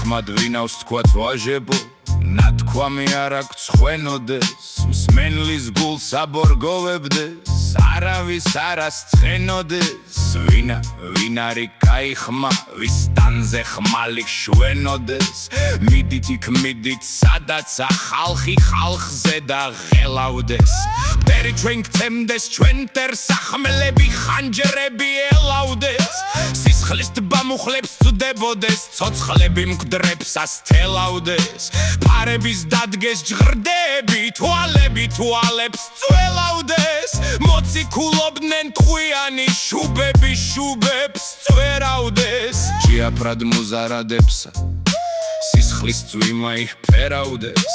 ეხმად ვინავს თქვათ ვაჟებო ნათქვამი არ აქვს ხვენოდეს მსმენლის გულს აბორგოვებდეს არავის არას ცხენოდეს ვინ არის კაი ხმა ვის სტანზე ხმალი შვენოდეს მიდით იქ მიდით სადაც ხალხი ხალხზე და ღელავდეს მტერი ჩვენ გწემდეს ჩვენ მტერ სახმელები ხანჯრები ელავდეს სისხლის ტბა მუხლებს წდებოდეს ცოცხლები მკვდრებს ასთელავდეს ფარების დადგეს ჟღრდები თვალები თვალებს წველავდეს მოციქულობდნენ ტყვიანი შუბები შუბებს წვერავდეს ჭიაფრად მუზარადებსა სისხლის წვიმა იფერავდეს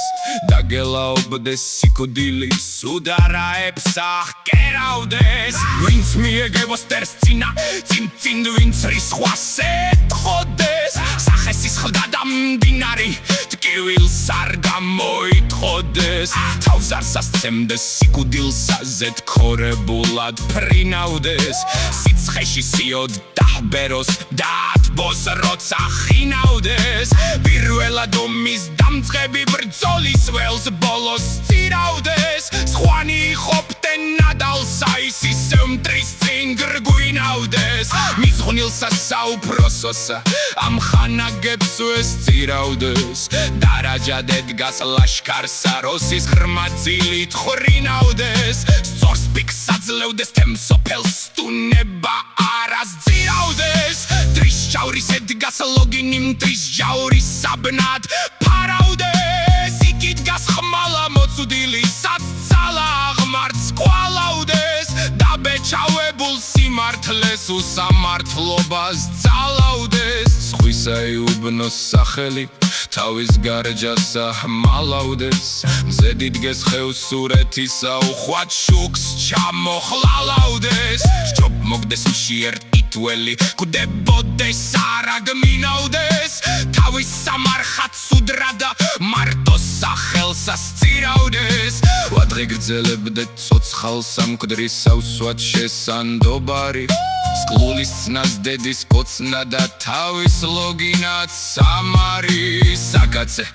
დაგელაობდეს სიკვდილი სუდარაებს აღკერავდეს ვინც მიეგებოს ტერს წინა წინ ვინც რისხვას ეთხოვდეს სახე სისხლდა და მდინარი ტკივილს არ გამოიტყოდეს თავს არ სასცემდეს სიკვდილსა ზეთქორებულად ფრინავდეს სიცხეში სიოდ დაბეროს დათბოს როცა ხინავდეს პირველად ომის დამწყები ბრძოლის ველს ბოლოს წირავდეს სხვანი იხობდნენ ნადალსა ის ისევ მტრის წინ გრგვინავდეს მის ღვნილსა საუფროსოსა ამ ხანაგებს ვესწირავდეს დარაჯად ედგას ლაშქარსა როსის ღრმა ძილით ხრინავდეს სწორს პიკს აძლევდეს თემსოფელს სტუნება არას ძირავდეს დრის ჟავრის ედგას ლოგინი მტრის ჟავრის საბნად ფარავდეს იქით გას ხმალა მოცუდილი საცალა აღმართ სკვალავდეს დაბეჭავებულ სიმართლეს უსამართლობას ძალავდეს სხვისა იუბნოს სახელი თავის გარჯასა მალავდეს მზედი დგეს ხევსურეთისა უხვად შუქს ჩამოხლალავდეს სჯობ მოგდეს მშიერ ტიტველი კვდებოდეს არა გმინავდეს თავის სამარხად სუდრადა მარტო სახელსა სწირავდეს ვადღი გრძელებდეთ ცოცხალ სამკვდრისა ვსვათ შესანდობარი სკლულის ცნას დედის კოცნა და თავის ლოგინად სამარი საკაცე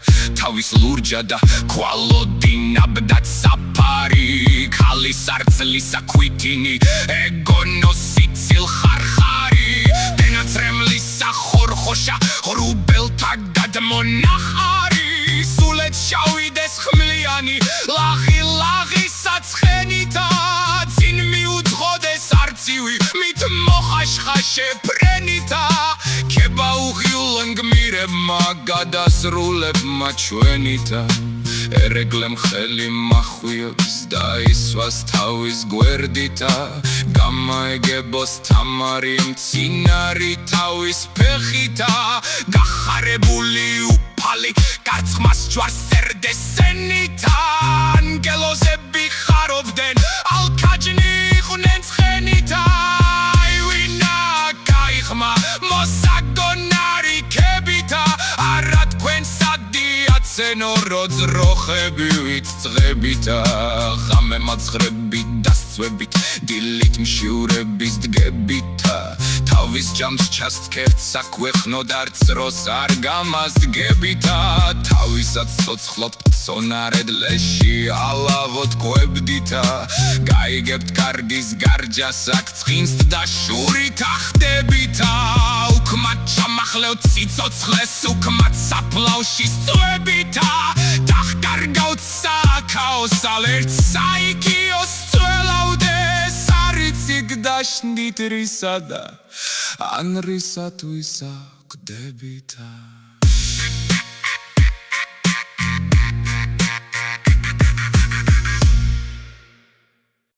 თავის ლურჯა და ქვალოდინაბდად საფარი ქალის არწლისა ქვითინი ეგონოსიცილ ხარხარი დენაცრემლისა ხორხოშა ღრუბელთა გადმონახარი სულეთ შავიდეს ხმლიანი ლაღი საცხენითა წინ მიუძღოდეს არწივი მით მოხაშხაშე ფრენითა ქება უღიულან გმირებმა გადასრულებმა ჩვენითა ერეგლემ ხელი მახვიებს და ისვას თავის გვერდითა გამაეგებოს თამარი მცინარი თავის ფეხითა გახარებული უფალი გარცხმას ჯვარს წერდეს სენითა ანგელოზები ხარობდნენ ალქაჯნი იყვნენ ცხენითა ვინა კაი ხმა მოსაგონარი ქებითა არა თქვენ სადიაცენო როძროხები ვით წღებითა ღამე მაძღრებით დასწვებით დილით მშიურების დგებითა თავის ჯამს ჩასცქერთ საქვეყნოდ არ წროს არ გამასდგებითა თავისაც ცოცხლობთ სონარედ ლეში ალავოთ კვებდითა გაიგებთ კარგის გარჯას აქ ცხინსთ და შურით ახდებითა უკმად ჩამახლევთ სიცოცხლეს უკმად საფლავში სწვებითა დახკარგავთ საქაოს ალერტ საიქიოს წველავდეს არიცით დაშნით რისა და ან რისათვისა გდებითა